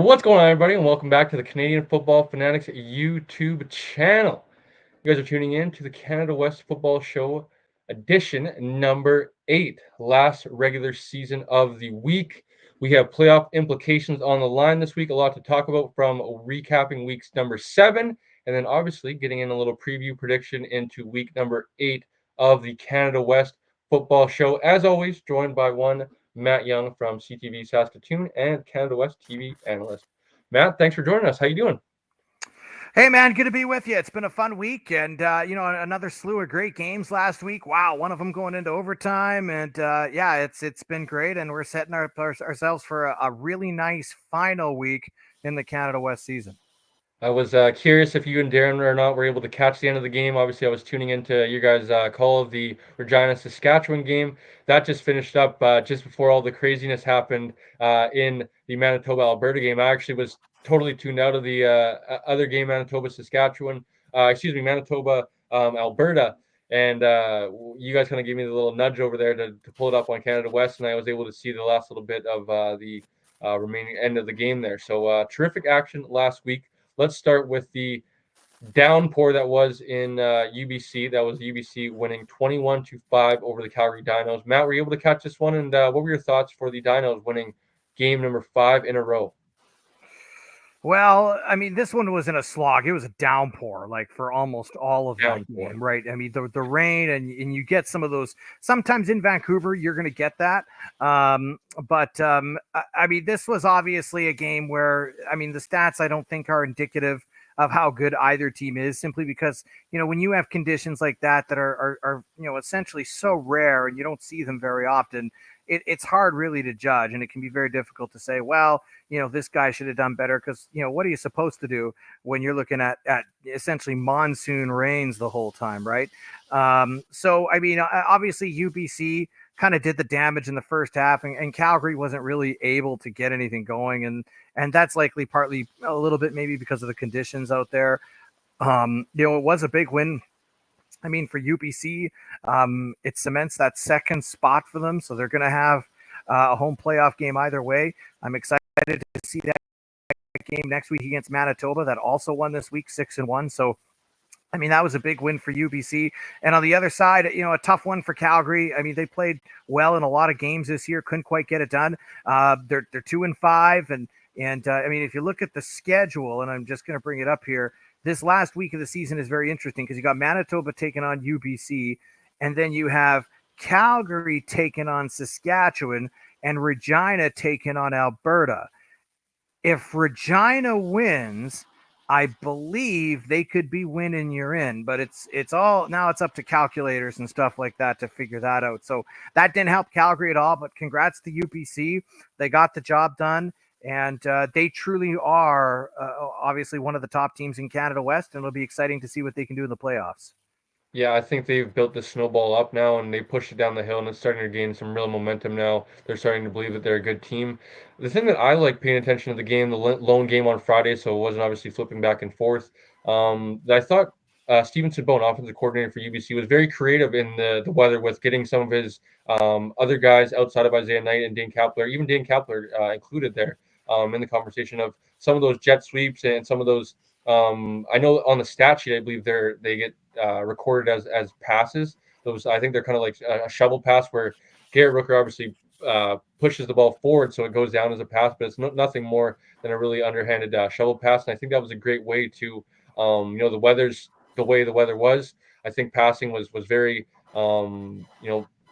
What's going on, everybody, and welcome back to the Canadian Football Fanatics YouTube channel. You guys are tuning in to the Canada West Football Show edition number 8, last regular season of the week. We have playoff implications on the line this week, a lot to talk about from recapping weeks number 7, and then obviously getting in a little preview prediction into week number 8 of the Canada West Football Show. As always, joined by one Matt Young from CTV Saskatoon and Canada West TV analyst. Matt, thanks for joining us. How you doing? Hey man, good to be with you. It's been a fun week, and another slew of great games last week. Wow, one of them going into overtime, and it's been great, and we're setting ourselves for a really nice final week in the Canada West season. I was curious if you and Darren or not were able to catch the end of the game. Obviously, I was tuning into your guys' call of the Regina Saskatchewan game. That just finished up just before all the craziness happened in the Manitoba Alberta game. I actually was totally tuned out of the other game, Manitoba Saskatchewan. Manitoba Alberta. And you guys kind of gave me the little nudge over there to pull it up on Canada West, and I was able to see the last little bit of the remaining end of the game there. So terrific action last week. Let's start with the downpour that was in UBC. That was UBC winning 21-5 over the Calgary Dinos. Matt, were you able to catch this one? And what were your thoughts for the Dinos winning game number 5 in a row? Well, I mean, this one was in a slog. It was a downpour, like for almost all of that game, right? I mean, the rain and you get some of those. Sometimes in Vancouver, you're going to get that. I mean, this was obviously a game where, I mean, the stats I don't think are indicative of how good either team is, simply because, when you have conditions like that are essentially so rare and you don't see them very often, it's hard really to judge, and it can be very difficult to say, well, this guy should have done better, because, what are you supposed to do when you're looking at essentially monsoon rains the whole time, right? So, I mean, obviously UBC kind of did the damage in the first half, and Calgary wasn't really able to get anything going, and that's likely partly a little bit maybe because of the conditions out there. It was a big win. I mean, for UBC, it cements that second spot for them, so they're going to have a home playoff game either way. I'm excited to see that game next week against Manitoba, that also won this week 6-1. So, I mean, that was a big win for UBC. And on the other side, a tough one for Calgary. I mean, they played well in a lot of games this year, couldn't quite get it done. They're 2-5, and I mean, if you look at the schedule, and I'm just going to bring it up here, this last week of the season is very interesting because you got Manitoba taking on UBC, and then you have Calgary taking on Saskatchewan, and Regina taking on Alberta. If Regina wins, I believe they could be winning you're in, but it's all now it's up to calculators and stuff like that to figure that out. So that didn't help Calgary at all, but congrats to UBC. They got the job done, and they truly are obviously one of the top teams in Canada West, and it'll be exciting to see what they can do in the playoffs. Yeah, I think they've built the snowball up now, and they pushed it down the hill, and it's starting to gain some real momentum now. They're starting to believe that they're a good team. The thing that I like paying attention to the game, the lone game on Friday, so it wasn't obviously flipping back and forth. I thought Steven Sabone, offensive coordinator for UBC, was very creative in the weather with getting some of his other guys outside of Isaiah Knight and Dane Kapler, even Dane Kapler included there in the conversation of some of those jet sweeps and some of those. I know on the stat sheet, I believe they get recorded as passes. Those, I think they're kind of like a shovel pass where Garrett Rooker obviously pushes the ball forward, so it goes down as a pass, but it's nothing more than a really underhanded shovel pass. And I think that was a great way to, the way the weather was. I think passing was very, going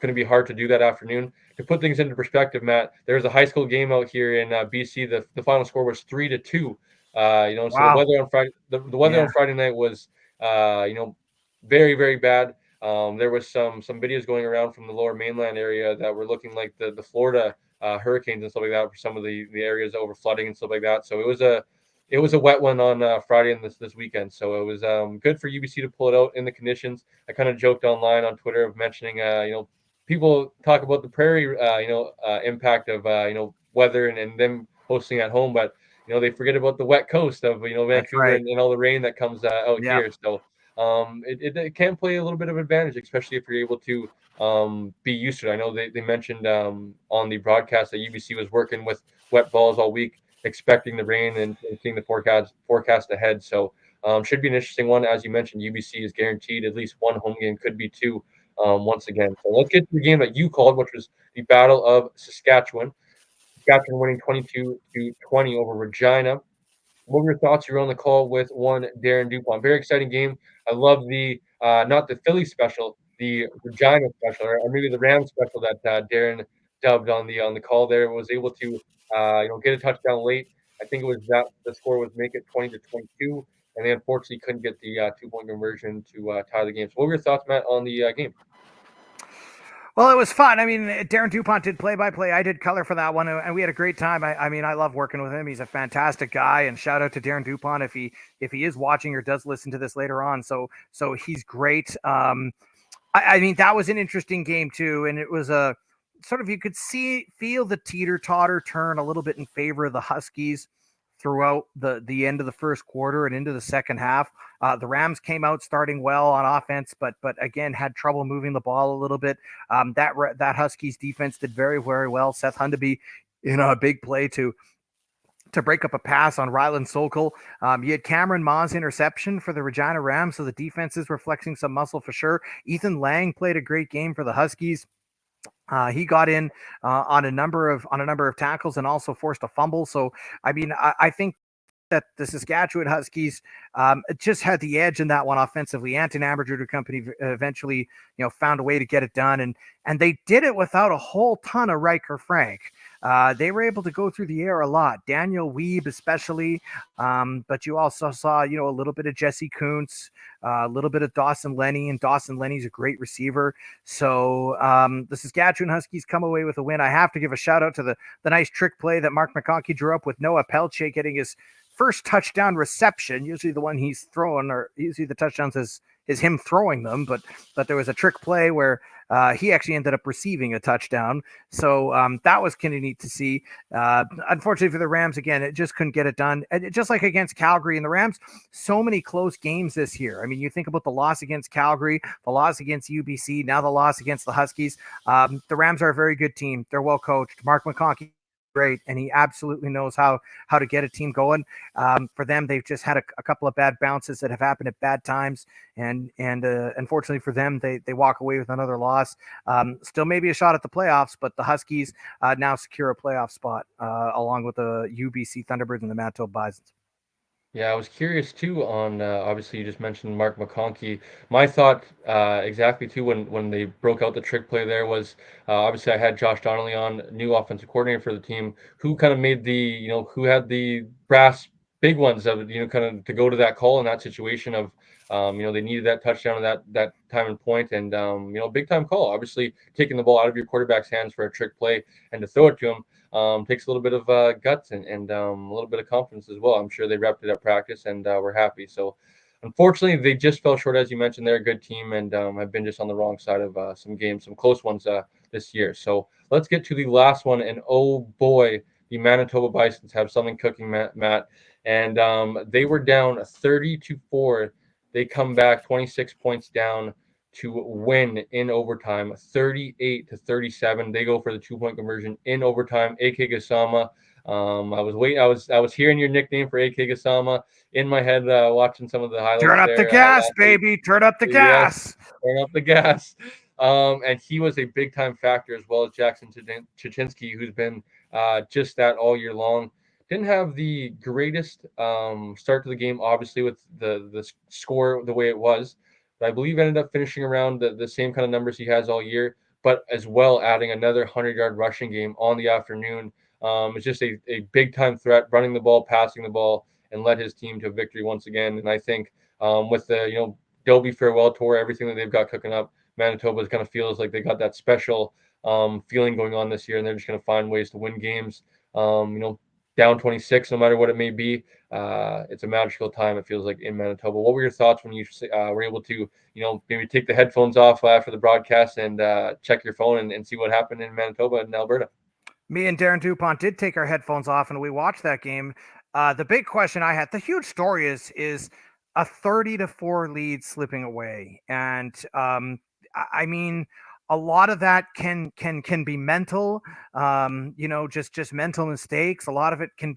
to be hard to do that afternoon. To put things into perspective, Matt, there was a high school game out here in BC. The final score was 3-2. So the weather on Friday, the weather on Friday night was, very, very bad. There was some videos going around from the lower mainland area that were looking like the Florida hurricanes and stuff like that for some of the areas that were flooding and stuff like that. So it was a wet one on Friday and this weekend. So it was good for UBC to pull it out in the conditions. I kind of joked online on Twitter of mentioning, people talk about the prairie, impact of weather and them hosting at home, but they forget about the wet coast of Vancouver, right. and all the rain that comes out here. So it can play a little bit of advantage, especially if you're able to be used to it. I know they mentioned on the broadcast that UBC was working with wet balls all week. expecting the rain and seeing the forecast ahead. So should be an interesting one. As you mentioned, UBC is guaranteed at least one home game, could be two once again. So let's get to the game that you called, which was the Battle of Saskatchewan. Saskatchewan winning 22-20 over Regina. What were your thoughts? You were on the call with one Darren Dupont. Very exciting game. I love the not the Philly special, the Regina special, or maybe the Rams special that Darren dubbed on the call. There was able to get a touchdown late. I think it was that the score was make it 20-22, and they unfortunately couldn't get the 2 point conversion to tie the game. So, what were your thoughts, Matt, on the game? Well, it was fun. I mean, Darren Dupont did play by play. I did color for that one, and we had a great time. I mean, I love working with him. He's a fantastic guy, and shout out to Darren Dupont if he is watching or does listen to this later on. So he's great. I mean, that was an interesting game too, and it was a sort of you could feel the teeter totter turn a little bit in favor of the Huskies throughout the end of the first quarter and into the second half. The Rams came out starting well on offense, but again had trouble moving the ball a little bit. That Huskies defense did very well. Seth Hundeby in a big play to break up a pass on Ryland Sokol. You had Cameron Ma's interception for the Regina Rams, so the defenses were flexing some muscle for sure. Ethan Lang played a great game for the Huskies. He got in on a number of tackles and also forced a fumble. So I mean, I think that the Saskatchewan Huskies just had the edge in that one offensively. Anton Amberjuder Company eventually, found a way to get it done, and they did it without a whole ton of Riker Frank. They were able to go through the air a lot. Daniel Weeb especially, but you also saw, a little bit of Jesse Kuntz, a little bit of Dawson Lenny, and Dawson Lenny's a great receiver. So the Saskatchewan Huskies come away with a win. I have to give a shout out to the nice trick play that Mark McConkey drew up with Noah Pelche getting his first touchdown reception. Usually the one he's throwing, or usually the touchdowns is him throwing them, but there was a trick play where he actually ended up receiving a touchdown. So that was kind of neat to see. Unfortunately for the Rams, again, it just couldn't get it done. And just like against Calgary and the Rams, so many close games this year. I mean, you think about the loss against Calgary, the loss against UBC, now the loss against the Huskies. The Rams are a very good team. They're well coached. Mark McConkey, great, and he absolutely knows how to get a team going. For them, they've just had a couple of bad bounces that have happened at bad times, and unfortunately for them, they walk away with another loss. Still maybe a shot at the playoffs, but the Huskies now secure a playoff spot along with the UBC Thunderbirds and the Manitoba Bisons. Yeah, I was curious too on obviously you just mentioned Mark McConkey. My thought exactly too when they broke out the trick play there was obviously I had Josh Donnelly on, new offensive coordinator for the team, who kind of made who had the brass big ones of kind of to go to that call in that situation of they needed that touchdown at that time and point, and big time call. Obviously taking the ball out of your quarterback's hands for a trick play and to throw it to him. Takes a little bit of guts and a little bit of confidence as well. I'm sure they repped it at practice and we're happy. So, unfortunately, they just fell short, as you mentioned. They're a good team and have been just on the wrong side of some games, some close ones this year. So, let's get to the last one. And oh boy, the Manitoba Bisons have something cooking, Matt. And they were down 30-4. They come back 26 points down to win in overtime, 38-37. They go for the 2 point conversion in overtime. AK Gasama. I was waiting. I was hearing your nickname for AK Gasama in my head, watching some of the highlights. Turn up there, the gas, baby. Turn up the gas. Turn up the gas. And he was a big time factor, as well as Jackson Chichinski, who's been just that all year long. Didn't have the greatest start to the game, obviously, with the score the way it was. But I believe ended up finishing around the same kind of numbers he has all year, but as well adding another 100-yard rushing game on the afternoon. It's just a big time threat, running the ball, passing the ball, and led his team to victory once again. And I think with the Dobie farewell tour, everything that they've got cooking up, Manitoba kind of feels like they got that special feeling going on this year, and they're just going to find ways to win games. Down 26, no matter what it may be. It's a magical time, it feels like, in Manitoba. What were your thoughts when you were able to, maybe take the headphones off after the broadcast and check your phone and see what happened in Manitoba and Alberta? Me and Darren Dupont did take our headphones off and we watched that game. The big question I had, the huge story is a 30-4 lead slipping away. And I mean, a lot of that can be mental, just mental mistakes. A lot of it could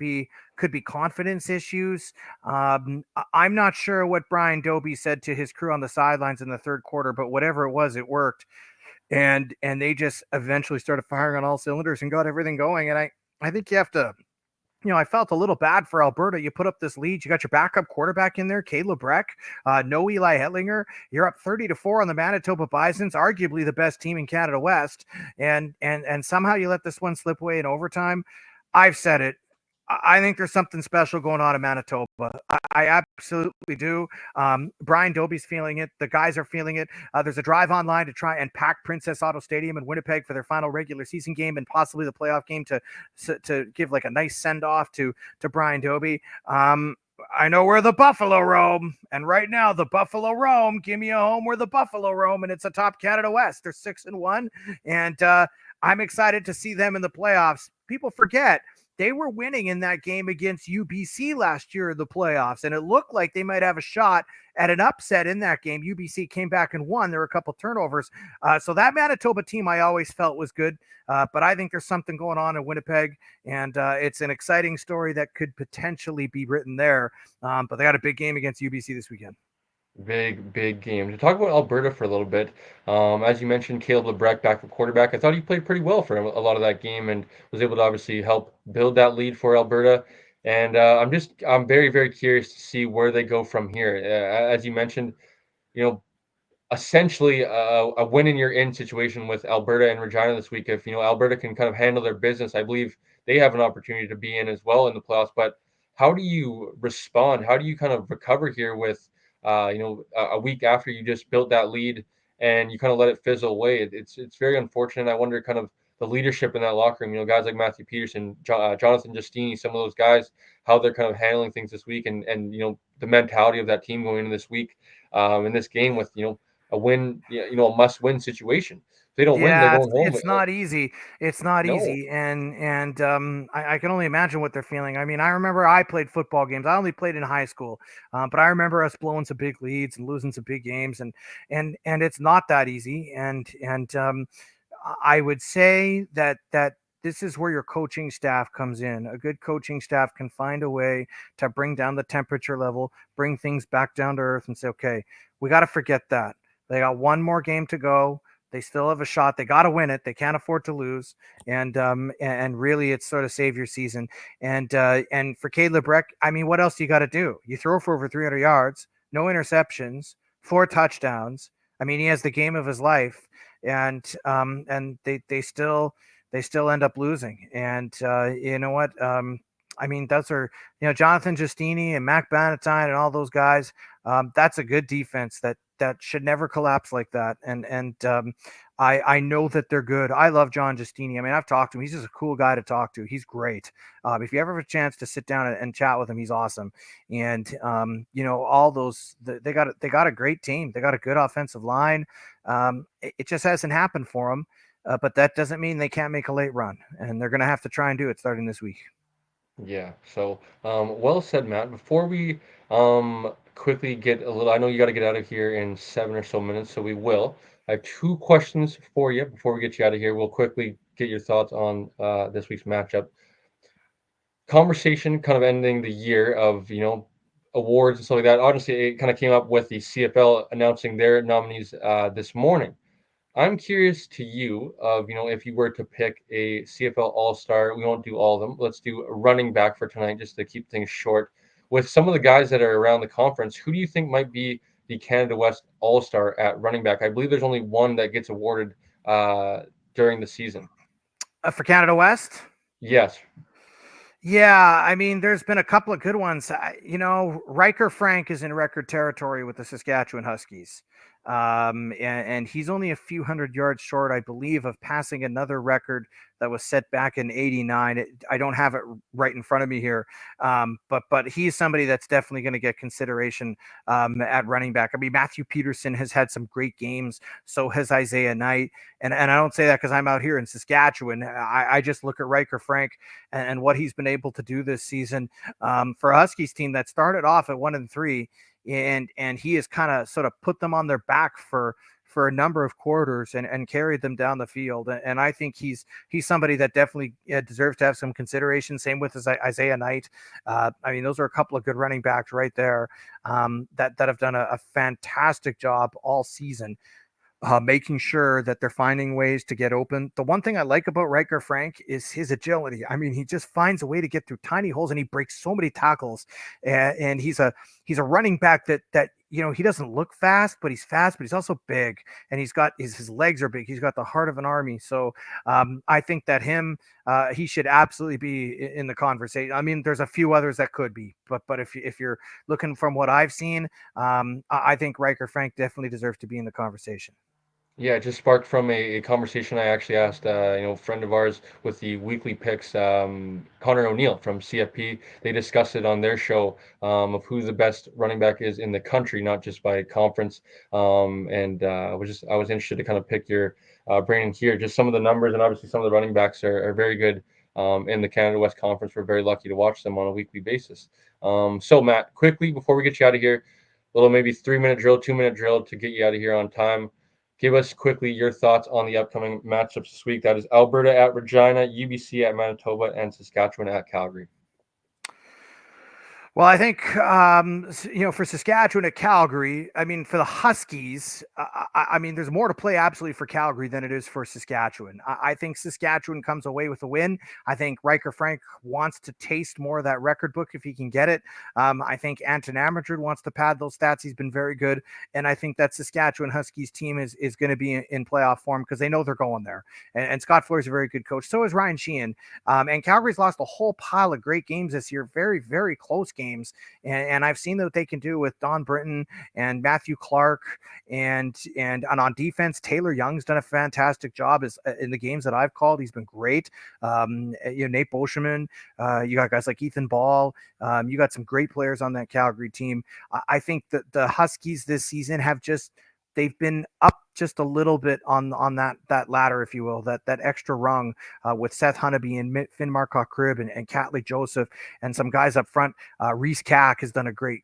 be confidence issues. I'm not sure what Brian Dobie said to his crew on the sidelines in the third quarter, but whatever it was, it worked, and they just eventually started firing on all cylinders and got everything going. And I think you have to, I felt a little bad for Alberta. You put up this lead. You got your backup quarterback in there, Caleb Breck, no Eli Hetlinger. You're up 30-4 on the Manitoba Bisons, arguably the best team in Canada West, and somehow you let this one slip away in overtime. I've said it. I think there's something special going on in Manitoba. I absolutely do. Brian Dobie's feeling it. The guys are feeling it. There's a drive online to try and pack Princess Auto Stadium in Winnipeg for their final regular season game and possibly the playoff game to give like a nice send off to Brian Dobie. I know where the Buffalo roam, and right now the Buffalo roam. Give me a home where the Buffalo roam, and it's a top Canada West. They're 6-1, and I'm excited to see them in the playoffs. People forget they were winning in that game against UBC last year in the playoffs, and it looked like they might have a shot at an upset in that game. UBC came back and won. There were a couple turnovers. So that Manitoba team I always felt was good, but I think there's something going on in Winnipeg, and it's an exciting story that could potentially be written there. But they got a big game against UBC this weekend. Big game. To talk about Alberta for a little bit, as you mentioned, Caleb Lebrecht, backup quarterback. I thought he played pretty well for a lot of that game and was able to obviously help build that lead for Alberta. And I'm very curious to see where they go from here. As you mentioned, you know, essentially a win and you're in situation with Alberta and Regina this week. If Alberta can kind of handle their business, I believe they have an opportunity to be in as well in the playoffs. But how do you respond? How do you kind of recover here with a week after you just built that lead and you kind of let it fizzle away? It's very unfortunate. I wonder kind of the leadership in that locker room. Guys like Matthew Peterson, Jonathan Justini, some of those guys, how they're kind of handling things this week, and the mentality of that team going into this week in this game with a win, a must-win situation. If they don't win, they're Yeah, going home. it's not easy. It's not No, easy, and I can only imagine what they're feeling. I mean, I remember I played football games. I only played in high school, but I remember us blowing some big leads and losing some big games, and it's not that easy. And I would say that this is where your coaching staff comes in. A good coaching staff can find a way to bring down the temperature level, bring things back down to earth, and say, okay, we got to forget that. They got one more game to go. They still have a shot. They got to win it. They can't afford to lose. And really, it's sort of save your season. And for Caleb Breck, I mean, what else do you got to do? You throw for over 300 yards, no interceptions, 4 touchdowns. I mean, he has the game of his life, and they still end up losing. And you know what? I mean, those are Jonathan Justini and Mac Bannatyne and all those guys. That's a good defense that should never collapse like that. And I know that they're good. I love John Justini. I mean, I've talked to him. He's just a cool guy to talk to. He's great. If you ever have a chance to sit down and chat with him, he's awesome. And all those they got a great team. They got a good offensive line. It just hasn't happened for them. But that doesn't mean they can't make a late run, and they're going to have to try and do it starting this week. yeah. So, well said, Matt. Before we quickly get a little, I know you got to get out of here in 7 or so minutes, so we will. I have 2 questions for you before we get you out of here. We'll quickly get your thoughts on this week's matchup. Conversation kind of ending the year of awards and stuff like that. Obviously, it kind of came up with the CFL announcing their nominees this morning. I'm curious to you of, if you were to pick a CFL All-Star, we won't do all of them. Let's do a running back for tonight just to keep things short. With some of the guys that are around the conference, who do you think might be the Canada West All-Star at running back? I believe there's only one that gets awarded during the season. For Canada West? Yes. Yeah, I mean, there's been a couple of good ones. Riker Frank is in record territory with the Saskatchewan Huskies. And he's only a few hundred yards short, I believe, of passing another record that was set back in '89. I don't have it right in front of me here, but he's somebody that's definitely going to get consideration at running back. I mean, Matthew Peterson has had some great games. So has Isaiah Knight, and I don't say that because I'm out here in Saskatchewan. I just look at Riker Frank and what he's been able to do this season for a Huskies team that started off at 1-3. And he has kind of sort of put them on their back for for a number of quarters and carried them down the field. And I think he's somebody that definitely deserves to have some consideration. Same with Isaiah Knight. I mean, those are a couple of good running backs right there that have done a fantastic job all season. Making sure that they're finding ways to get open. The one thing I like about Riker Frank is his agility. I mean, he just finds a way to get through tiny holes, and he breaks so many tackles. And he's a running back that he doesn't look fast, but he's fast, but he's also big, and he's got his legs are big. He's got the heart of an army. So I think that he should absolutely be in the conversation. I mean, there's a few others that could be, but if you're looking from what I've seen, I think Riker Frank definitely deserves to be in the conversation. Yeah, it just sparked from a conversation I actually asked, a friend of ours with the weekly picks, Connor O'Neill from CFP. They discussed it on their show of who the best running back is in the country, not just by conference. And I was interested to kind of pick your brain here. Just some of the numbers, and obviously some of the running backs are very good in the Canada West Conference. We're very lucky to watch them on a weekly basis. So Matt, quickly before we get you out of here, a little maybe 3-minute drill, 2-minute drill to get you out of here on time. Give us quickly your thoughts on the upcoming matchups this week. That is Alberta at Regina, UBC at Manitoba, and Saskatchewan at Calgary. Well, I think for Saskatchewan at Calgary, I mean, for the Huskies, I mean, there's more to play absolutely for Calgary than it is for Saskatchewan. I think Saskatchewan comes away with a win. I think Riker Frank wants to taste more of that record book if he can get it. I think Anton Amadrid wants to pad those stats. He's been very good, and I think that Saskatchewan Huskies team is going to be in playoff form because they know they're going there. And Scott Flory is a very good coach. So is Ryan Sheehan. And Calgary's lost a whole pile of great games this year. Very, very close games. And I've seen what they can do with Don Britton and Matthew Clark and on defense, Taylor Young's done a fantastic job in the games that I've called. He's been great. Nate Boschman, you got guys like Ethan Ball. You got some great players on that Calgary team. I think that the Huskies this season they've been up just a little bit on that ladder, if you will, that extra rung with Seth Hunneby and Finn Marcotte-Cribb and Catley Joseph and some guys up front. Reese Cack has done a great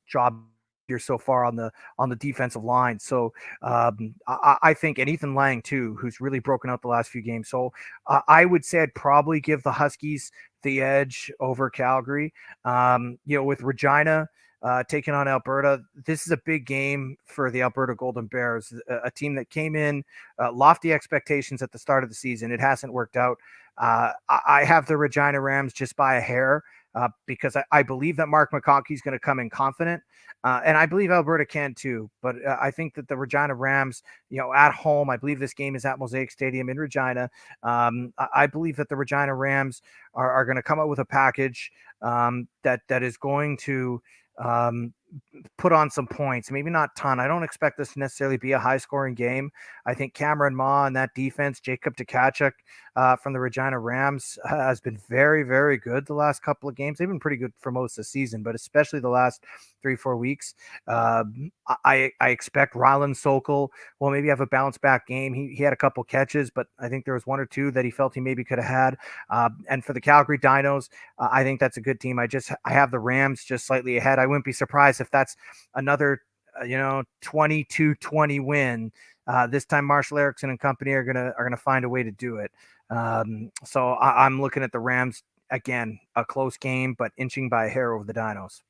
job here so far on the defensive line. So I think, and Ethan Lang too, who's really broken out the last few games. So I would say I'd probably give the Huskies the edge over Calgary. With Regina taking on Alberta. This is a big game for the Alberta Golden Bears, a team that came in lofty expectations at the start of the season. It hasn't worked out. I have the Regina Rams just by a hair because I believe that Mark McConkey is going to come in confident. And I believe Alberta can too. But I think that the Regina Rams, at home, I believe this game is at Mosaic Stadium in Regina. I believe that the Regina Rams are going to come up with a package that is going to put on some points, maybe not ton. I don't expect this to necessarily be a high scoring game. I think Cameron Ma and that defense, Jacob Tkachuk from the Regina Rams has been very, very good the last couple of games. They've been pretty good for most of the season, but especially the last 3-4 weeks. I expect Ryland Sokol will maybe have a bounce back game. He had a couple catches, but I think there was 1 or 2 that he felt he maybe could have had. And for the Calgary Dinos, I think that's a good team. I have the Rams just slightly ahead. I wouldn't be surprised if that's another 22-20 win. This time Marshall Erickson and company are gonna find a way to do it. So I'm looking at the Rams again, a close game, but inching by a hair over the Dinos.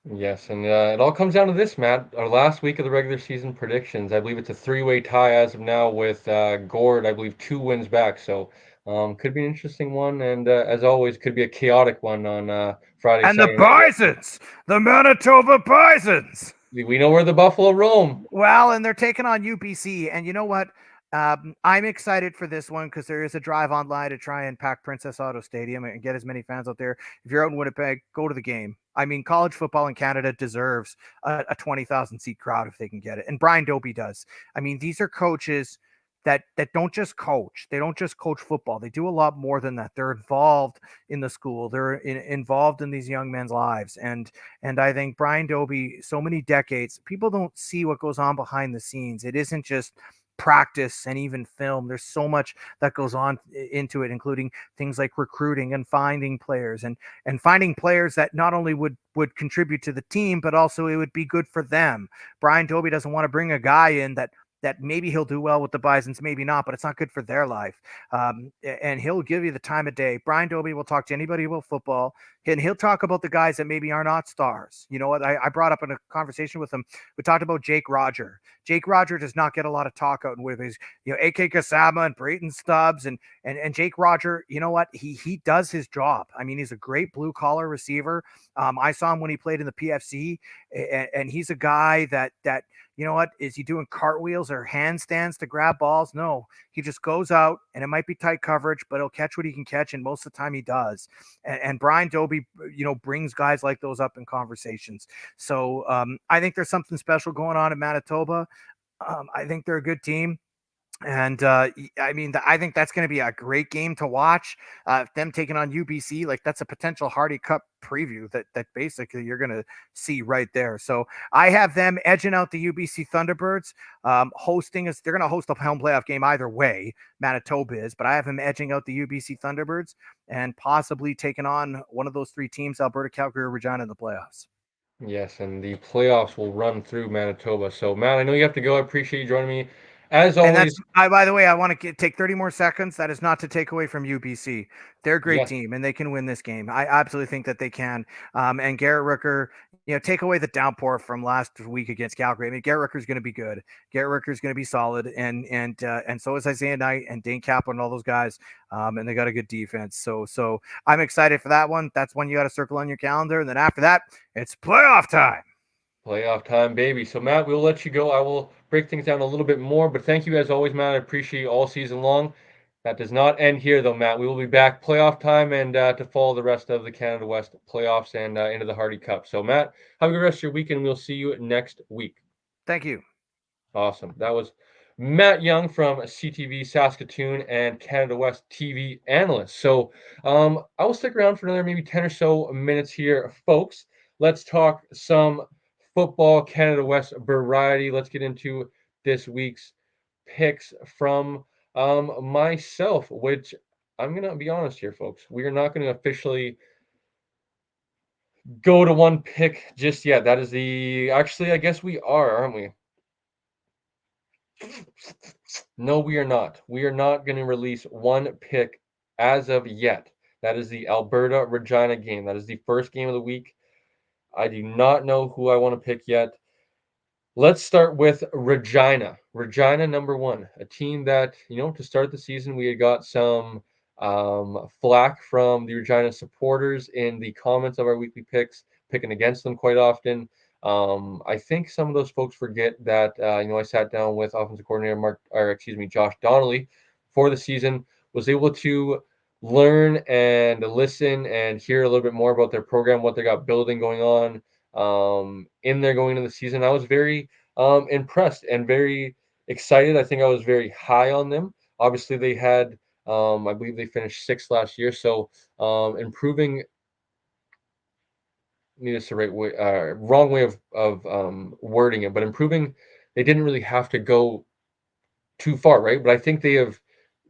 Yes, and it all comes down to this, Matt. Our last week of the regular season predictions. I believe it's a 3-way tie as of now with Gord, I believe 2 wins back. So could be an interesting one, and as always, could be a chaotic one on Friday. And the Bisons, the Manitoba Bisons. We know where the Buffalo roam. Well, and they're taking on UBC, and you know what? I'm excited for this one because there is a drive online to try and pack Princess Auto Stadium and get as many fans out there. If you're out in Winnipeg, go to the game. I mean, college football in Canada deserves a 20,000 seat crowd if they can get it. And Brian Dobie does. I mean, these are coaches that don't just coach. They don't just coach football. They do a lot more than that. They're involved in the school. They're involved in these young men's lives. And I think Brian Dobie, so many decades, people don't see what goes on behind the scenes. It isn't just practice and even film. There's so much that goes on into it, including things like recruiting and finding players and finding players that not only would contribute to the team, but also it would be good for them. Brian Dobie doesn't want to bring a guy in that that maybe he'll do well with the Bisons, maybe not, but it's not good for their life. And he'll give you the time of day. Brian Dobie will talk to anybody about football, and he'll talk about the guys that maybe are not stars. You know what? I brought up in a conversation with him. We talked about Jake Roger. Jake Roger does not get a lot of talk out with his, AK Kasama and Brayton Stubbs and Jake Roger. You know what? He does his job. I mean, he's a great blue collar receiver. I saw him when he played in the PFC, and he's a guy that you know what? Is he doing cartwheels or handstands to grab balls? No, he just goes out, and it might be tight coverage, but he'll catch what he can catch, and most of the time he does. And Brian Dobie, brings guys like those up in conversations. So I think there's something special going on in Manitoba. I think they're a good team. And I mean, I think that's going to be a great game to watch. Them taking on UBC, like that's a potential Hardy Cup preview that basically you're going to see right there. So I have them edging out the UBC Thunderbirds. Hosting us, they're going to host a home playoff game either way. Manitoba is, but I have them edging out the UBC Thunderbirds and possibly taking on one of those three teams, Alberta, Calgary, or Regina, in the playoffs. Yes, and the playoffs will run through Manitoba. So, Matt, I know you have to go. I appreciate you joining me. As And that's, always, by the way, I want to take 30 more seconds. That is not to take away from UBC. They're a great yes, team and they can win this game. I absolutely think that they can. And Garrett Rooker, take away the downpour from last week against Calgary. I mean, Garrett Rooker is going to be good. Garrett Rooker is going to be solid, and so is Isaiah Knight and Dane Kaplan and all those guys. And they got a good defense. So I'm excited for that one. That's one you got to circle on your calendar. And then after that, it's playoff time. playoff time, baby. So, Matt, we'll let you go. I will break things down a little bit more, but thank you as always, Matt. I appreciate you all season long. That does not end here, though, Matt. We will be back playoff time and to follow the rest of the Canada West playoffs and into the Hardy Cup. So, Matt, have a good rest of your weekend. We'll see you next week. Thank you. Awesome. That was Matt Young from CTV Saskatoon and Canada West TV analyst. So I will stick around for another maybe 10 or so minutes here, folks. Let's talk some football Canada West variety. Let's get into this week's picks from myself, which I'm going to be honest here, folks. We are not going to officially go to one pick just yet. That is actually, I guess we are, aren't we? No, we are not. We are not going to release one pick as of yet. That is the Alberta Regina game. That is the first game of the week. I do not know who I want to pick yet. Let's start with Regina. Regina, number one, a team that, to start the season, we had got some flack from the Regina supporters in the comments of our weekly picks, picking against them quite often. I think some of those folks forget that I sat down with offensive coordinator Josh Donnelly for the season, was able to learn and listen and hear a little bit more about their program, what they got building going on in there going into the season. I was very impressed and very excited. I think I was very high on them. Obviously, they had I believe they finished sixth last year, so improving needless the right way, wrong way of wording it, but improving. They didn't really have to go too far, right? But I think they have,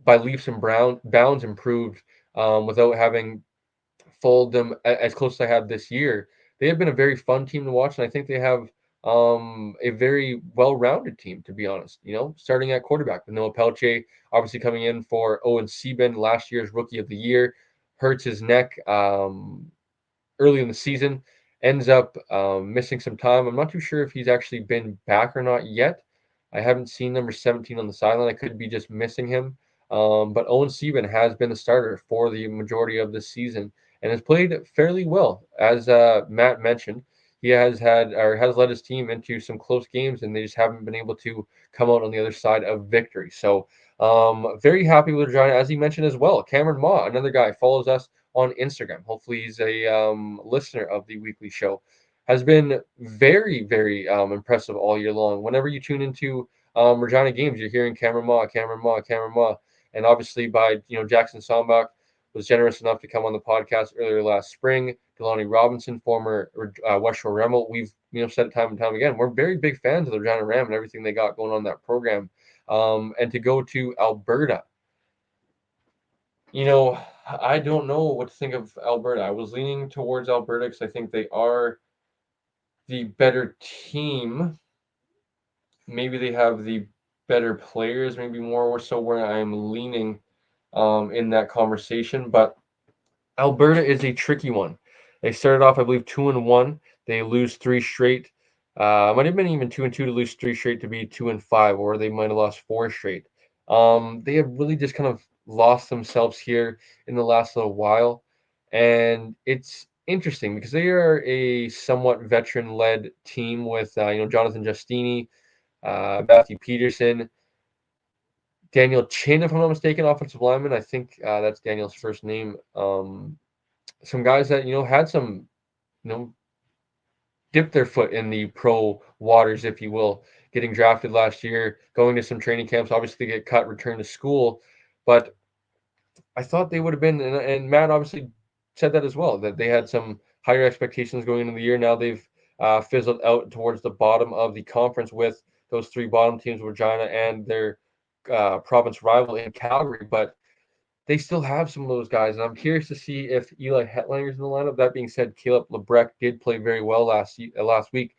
by leaps and bounds, improved without having followed them as close as I have this year. They have been a very fun team to watch, and I think they have a very well-rounded team, to be honest. Starting at quarterback with Noah Pelche, obviously coming in for Owen Sieben, last year's Rookie of the Year, hurts his neck early in the season, ends up missing some time. I'm not too sure if he's actually been back or not yet. I haven't seen number 17 on the sideline. I could be just missing him. But Owen Sieben has been the starter for the majority of this season and has played fairly well. As Matt mentioned, he has led his team into some close games, and they just haven't been able to come out on the other side of victory. So very happy with Regina, as he mentioned as well. Cameron Ma, another guy, follows us on Instagram. Hopefully, he's a listener of the weekly show. Has been very, very impressive all year long. Whenever you tune into Regina games, you're hearing Cameron Ma, Cameron Ma, Cameron Ma, and obviously by Jackson Sombach was generous enough to come on the podcast earlier last spring. Delaney Robinson, former West Shore Rebel. We've said it time and time again. We're very big fans of the Regina Ram and everything they got going on in that program. And to go to Alberta, I don't know what to think of Alberta. I was leaning towards Alberta because I think they are the better team. Maybe they have the better players, maybe more so where I'm leaning in that conversation. But Alberta is a tricky one. They started off, I believe, 2-1. They lose three straight. Might have been even 2-2 to lose three straight to be 2-5, or they might have lost four straight. They have really just kind of lost themselves here in the last little while, and it's interesting because they are a somewhat veteran-led team with Jonathan Justini, Matthew Peterson, Daniel Chin, if I'm not mistaken, offensive lineman. I think that's Daniel's first name. Some guys that had some you know dipped their foot in the pro waters, if you will, getting drafted last year, going to some training camps, obviously get cut, return to school. But I thought they would have been, and Matt obviously said that as well, that they had some higher expectations going into the year. Now they've fizzled out towards the bottom of the conference with those three bottom teams, Regina and their province rival in Calgary. But they still have some of those guys, and I'm curious to see if Eli Hetlinger's in the lineup. That being said, Caleb Lebrecht did play very well last week.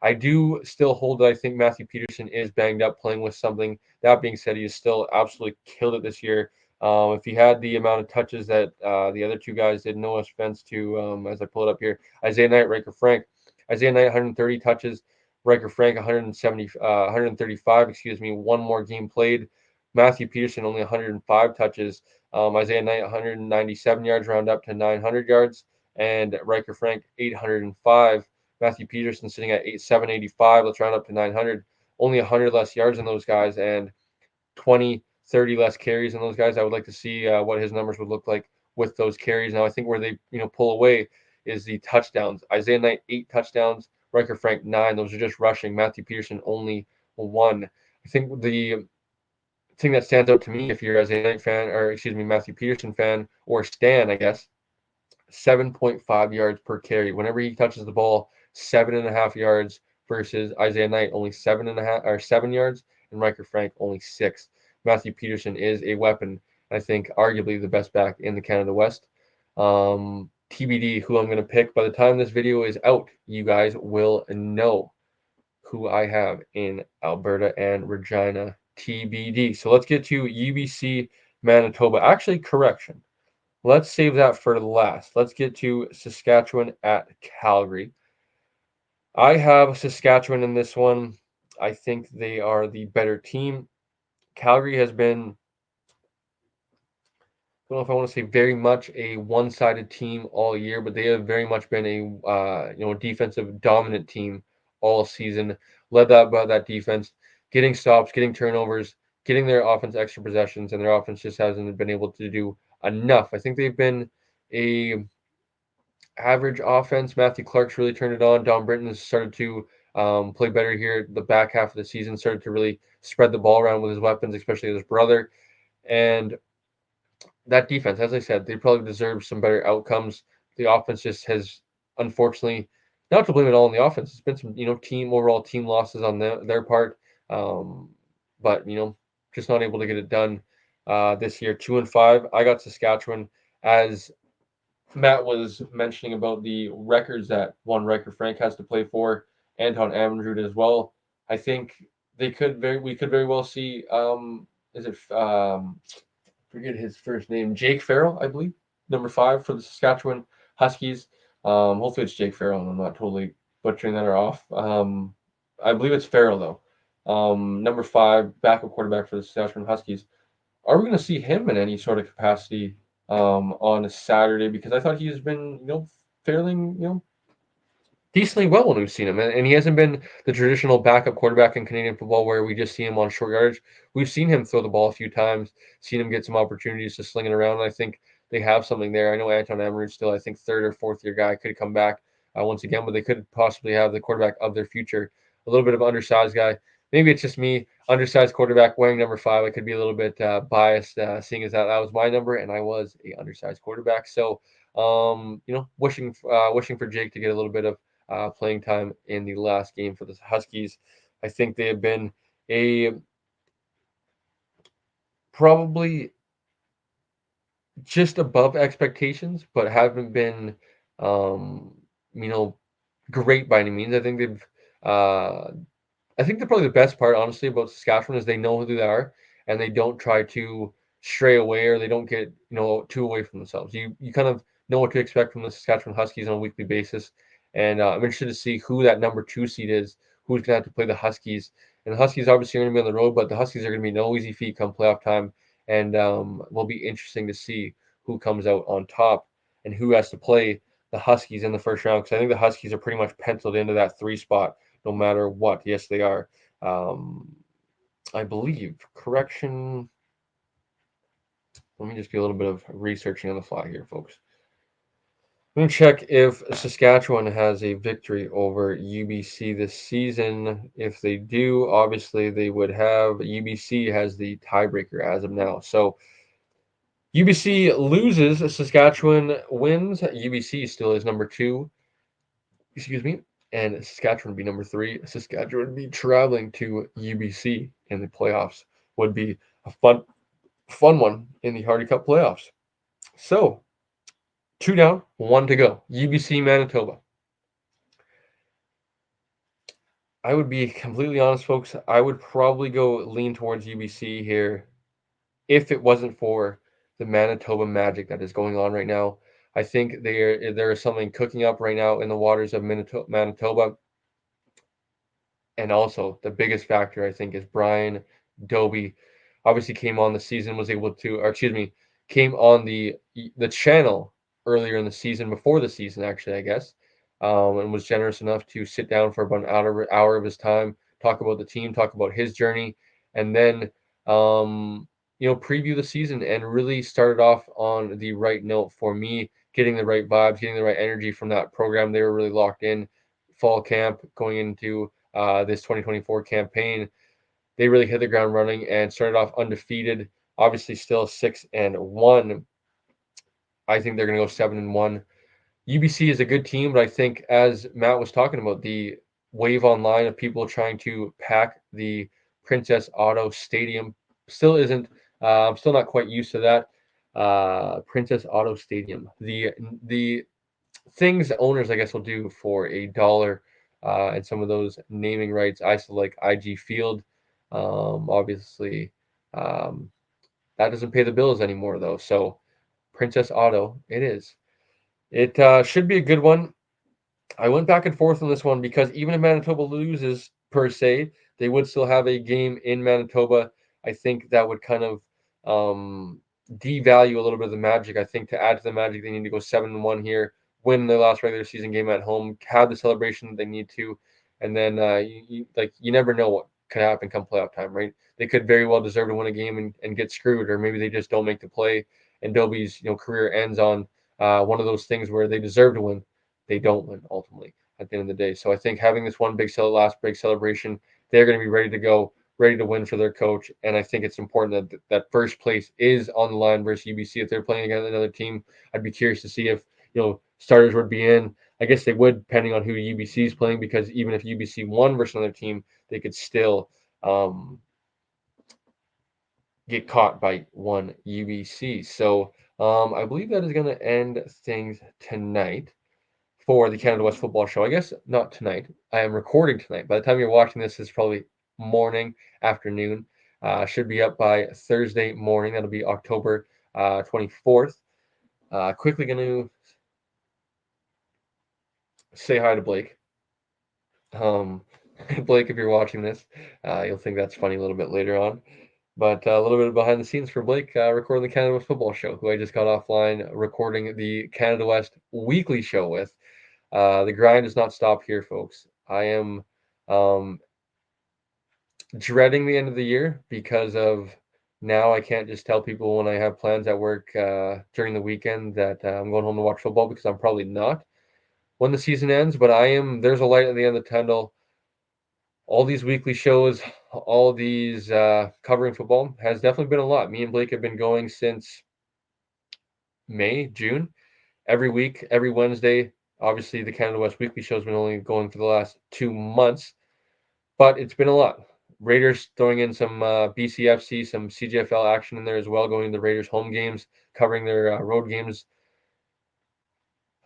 I do still hold that I think Matthew Peterson is banged up playing with something. That being said, he has still absolutely killed it this year. If he had the amount of touches that the other two guys did, no offense to, as I pull it up here, Isaiah Knight, Riker Frank. Isaiah Knight, 130 touches. Riker Frank, 135, excuse me, one more game played. Matthew Peterson, only 105 touches. Isaiah Knight, 197 yards, round up to 900 yards. And Riker Frank, 805. Matthew Peterson sitting at 785. Let's round up to 900. Only 100 less yards than those guys and 20, 30 less carries than those guys. I would like to see what his numbers would look like with those carries. Now, I think where they pull away is the touchdowns. Isaiah Knight, 8 touchdowns. Riker Frank, 9. Those are just rushing. Matthew Peterson, only 1. I think the thing that stands out to me, if you're Isaiah Knight fan, or excuse me, Matthew Peterson fan, or Stan, I guess, 7.5 yards per carry. Whenever he touches the ball, 7.5 yards versus Isaiah Knight, only 7 yards, and Riker Frank, only 6. Matthew Peterson is a weapon. I think arguably the best back in the Canada West. TBD who I'm going to pick. By the time this video is out, you guys will know who I have in Alberta and Regina. TBD. So let's get to UBC Manitoba. Actually, correction. Let's save that for last. Let's get to Saskatchewan at Calgary. I have Saskatchewan in this one. I think they are the better team. Calgary has been, I don't know if I want to say very much a one-sided team all year, but they have very much been a defensive dominant team all season, led that by that defense, getting stops, getting turnovers, getting their offense extra possessions, and their offense just hasn't been able to do enough. I think they've been a average offense. Matthew Clark's really turned it on. Don Britton has started to play better here. The back half of the season started to really spread the ball around with his weapons, especially his brother. And that defense, as I said, they probably deserve some better outcomes. The offense just has, unfortunately, not to blame it all on the offense. It's been some, overall team losses on their part. But just not able to get it done this year. 2-5. I got Saskatchewan. As Matt was mentioning about the records that one Riker Frank has to play for, Anton Amrud as well. I think we could very well see is it forget his first name, Jake Farrell, I believe, number 5 for the Saskatchewan Huskies. Hopefully it's Jake Farrell, and I'm not totally butchering that or off. I believe it's Farrell though. Number 5 backup quarterback for the Saskatchewan Huskies. Are we going to see him in any sort of capacity on a Saturday? Because I thought he's been, fairly, decently well when we've seen him. And he hasn't been the traditional backup quarterback in Canadian football where we just see him on short yardage. We've seen him throw the ball a few times, seen him get some opportunities to sling it around. And I think they have something there. I know Anton Amrud still, I think, third or fourth year guy could come back once again, but they could possibly have the quarterback of their future. A little bit of undersized guy. Maybe it's just me, undersized quarterback wearing number 5. I could be a little bit biased, seeing as that was my number and I was a undersized quarterback. So, wishing for Jake to get a little bit of playing time in the last game for the Huskies. I think they have been a probably just above expectations, but haven't been, um, great by any means. I think they've I think probably the best part, honestly, about Saskatchewan is they know who they are and they don't try to stray away or they don't get too away from themselves. You kind of know what to expect from the Saskatchewan Huskies on a weekly basis, and I'm interested to see who that number 2 seed is, who's going to have to play the Huskies. And the Huskies obviously are going to be on the road, but the Huskies are going to be no easy feat come playoff time, and will be interesting to see who comes out on top and who has to play the Huskies in the first round, because I think the Huskies are pretty much penciled into that 3 spot no matter what. Yes, they are. I believe. Correction. Let me just do a little bit of researching on the fly here, folks. I'm going to check if Saskatchewan has a victory over UBC this season. If they do, obviously they would have. UBC has the tiebreaker as of now. So UBC loses, Saskatchewan wins. UBC still is number 2. Excuse me. And Saskatchewan would be number 3. Saskatchewan would be traveling to UBC in the playoffs. Would be a fun one in the Hardy Cup playoffs. So, 2 down, 1 to go. UBC Manitoba. I would be completely honest, folks. I would probably go lean towards UBC here if it wasn't for the Manitoba magic that is going on right now. I think there is something cooking up right now in the waters of Manitoba. And also, the biggest factor, I think, is Brian Dobie. Obviously, came on the season, was able to, or excuse me, came on the channel earlier in the season, before the season, actually, I guess, and was generous enough to sit down for about an hour of his time, talk about the team, talk about his journey, and then, preview the season and really started off on the right note for me, getting the right vibes, getting the right energy from that program. They were really locked in. Fall camp going into this 2024 campaign. They really hit the ground running and started off undefeated. Obviously, still 6-1. I think they're going to go 7-1. UBC is a good team, but I think, as Matt was talking about, the wave online of people trying to pack the Princess Auto Stadium still isn't. I'm still not quite used to that. Princess Auto Stadium. The things owners, I guess, will do for $1, and some of those naming rights. I still like IG Field. Obviously, um, that doesn't pay the bills anymore, though. So, Princess Auto, it is. It should be a good one. I went back and forth on this one because even if Manitoba loses per se, they would still have a game in Manitoba. I think that would kind of devalue a little bit of the magic. I think to add to the magic, they need to go 7-1 here, win their last regular season game at home, have the celebration that they need to, and then you never know what could happen come playoff time, right? They could very well deserve to win a game and get screwed, or maybe they just don't make the play, and Dobie's career ends on one of those things where they deserve to win, they don't win ultimately at the end of the day. So I think having this one last big celebration, they're going to be ready to go, ready to win for their coach. And I think it's important that first place is on the line versus UBC. If they're playing against another team, I'd be curious to see if starters would be in. I guess they would, depending on who UBC is playing, because even if UBC won versus another team, they could still get caught by one UBC. So I believe that is going to end things tonight for the Canada West Football Show. I guess not tonight. I am recording tonight. By the time you're watching this, it's probably morning, afternoon. Should be up by Thursday morning. That'll be October 24th. Quickly going to say hi to Blake. Blake, if you're watching this, you'll think that's funny a little bit later on. But a little bit behind the scenes for Blake, recording the Canada West Football Show, who I just got offline recording the Canada West weekly show with. The grind does not stop here, folks. I am dreading the end of the year because of now I can't just tell people when I have plans at work during the weekend that I'm going home to watch football, because I'm probably not when the season ends. But there's a light at the end of the tunnel. All these weekly shows, all these covering football has definitely been a lot. Me and Blake have been going since May, June, every week, every Wednesday. Obviously, the Canada West Weekly Show has been only going for the last 2 months, but it's been a lot. Raiders throwing in some BCFC, some CJFL action in there as well, going to the Raiders home games, covering their road games.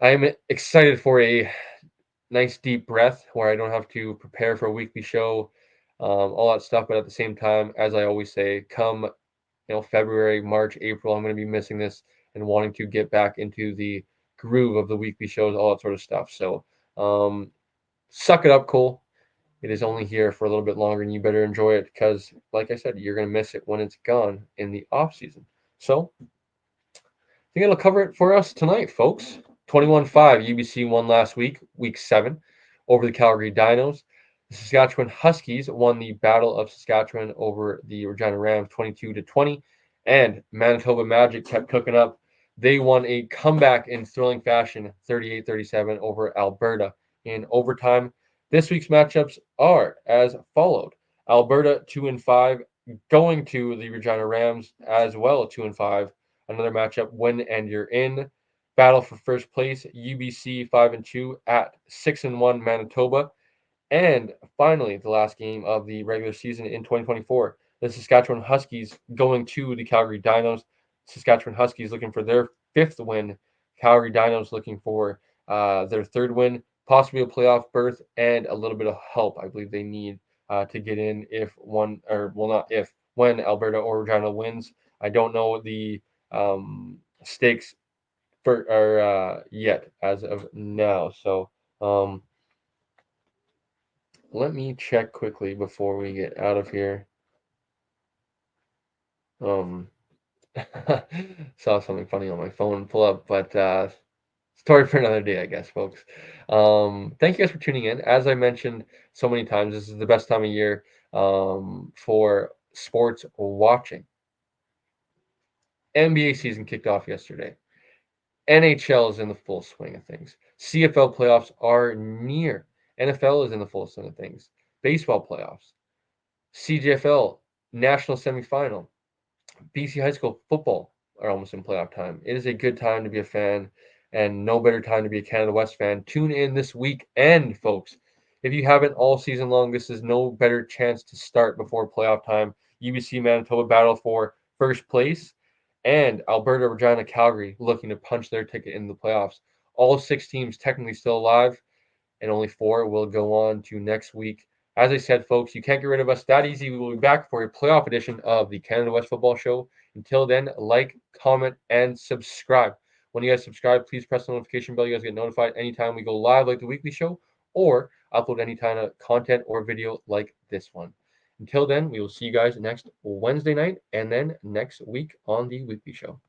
I am excited for a nice deep breath where I don't have to prepare for a weekly show. all that stuff. But at the same time, as I always say, come February, March, April, I'm going to be missing this and wanting to get back into the groove of the weekly shows, all that sort of stuff. So suck it up, Cole. It is only here for a little bit longer, and you better enjoy it because, like I said, you're going to miss it when it's gone in the off season. So I think it'll cover it for us tonight, folks. 21-5, UBC won last week, week 7, over the Calgary Dinos. The Saskatchewan Huskies won the Battle of Saskatchewan over the Regina Rams 22-20, and Manitoba Magic kept cooking up. They won a comeback in thrilling fashion, 38-37 over Alberta in overtime. This week's matchups are as followed: Alberta 2-5, going to the Regina Rams as well, 2-5. Another matchup, win and you're in. Battle for first place, UBC 5-2 at 6-1 Manitoba. And finally, the last game of the regular season in 2024, the Saskatchewan Huskies going to the Calgary Dinos. Saskatchewan Huskies looking for their 5th win. Calgary Dinos looking for their 3rd win, possibly a playoff berth, and a little bit of help. I believe they need to get in when Alberta or Regina wins. I don't know the stakes yet as of now. So let me check quickly before we get out of here. Saw something funny on my phone pull up, but story for another day, I guess, folks. Thank you guys for tuning in. As I mentioned so many times, this is the best time of year for sports watching. NBA season kicked off yesterday. NHL is in the full swing of things. CFL playoffs are near. NFL is in the full swing of things. Baseball playoffs. CJFL national semifinal. BC high school football are almost in playoff time. It is a good time to be a fan, and no better time to be a Canada West fan. Tune in this weekend, folks. If you haven't all season long, this is no better chance to start before playoff time. UBC Manitoba battle for first place, and Alberta Regina Calgary looking to punch their ticket in the playoffs. All 6 teams technically still alive, and only 4 will go on to next week. As I said, folks, you can't get rid of us that easy. We will be back for a playoff edition of the Canada West Football Show. Until then, like, comment, and subscribe. When you guys subscribe, please press the notification bell. You guys get notified anytime we go live like the weekly show or upload any kind of content or video like this one. Until then, we will see you guys next Wednesday night and then next week on the weekly show.